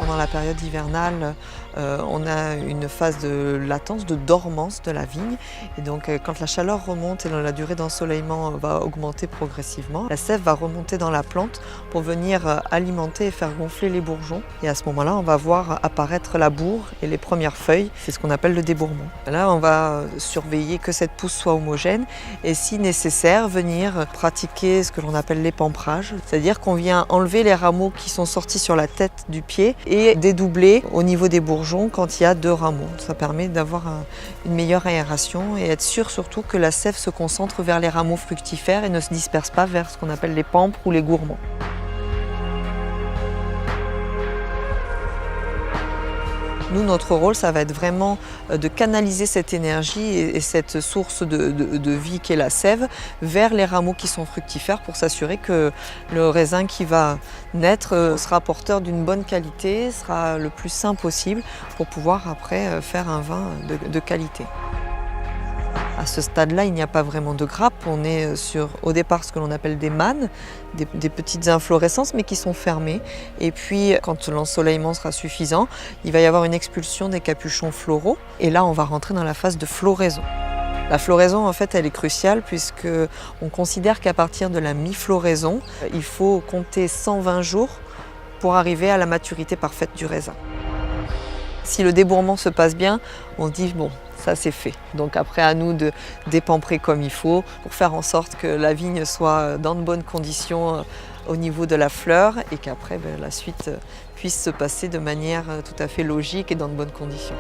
pendant la période hivernale, on a une phase de latence, de dormance de la vigne. Et donc quand la chaleur remonte et la durée d'ensoleillement va augmenter progressivement, la sève va remonter dans la plante pour venir alimenter et faire gonfler les bourgeons. Et à ce moment-là, on va voir apparaître la bourre et les premières feuilles. C'est ce qu'on appelle le débourrement. Là, on va surveiller que cette pousse soit homogène et si nécessaire, venir pratiquer ce que l'on appelle l'épamprage. C'est-à-dire qu'on vient enlever les rameaux qui sont sortis sur la tête du pied et dédoubler au niveau des bourgeons quand il y a 2 rameaux. Ça permet d'avoir une meilleure aération et être sûr surtout que la sève se concentre vers les rameaux fructifères et ne se disperse pas vers ce qu'on appelle les pampres ou les gourmands. Nous, notre rôle, ça va être vraiment de canaliser cette énergie et cette source de vie qu'est la sève vers les rameaux qui sont fructifères pour s'assurer que le raisin qui va naître sera porteur d'une bonne qualité, sera le plus sain possible pour pouvoir après faire un vin de qualité. À ce stade-là, il n'y a pas vraiment de grappe. On est sur, au départ, ce que l'on appelle des manes, des petites inflorescences, mais qui sont fermées. Et puis, quand l'ensoleillement sera suffisant, il va y avoir une expulsion des capuchons floraux. Et là, on va rentrer dans la phase de floraison. La floraison, en fait, elle est cruciale puisqu'on considère qu'à partir de la mi-floraison, il faut compter 120 jours pour arriver à la maturité parfaite du raisin. Si le débourrement se passe bien, on se dit bon, ça c'est fait. Donc après à nous de dépamprer comme il faut pour faire en sorte que la vigne soit dans de bonnes conditions au niveau de la fleur et qu'après la suite puisse se passer de manière tout à fait logique et dans de bonnes conditions.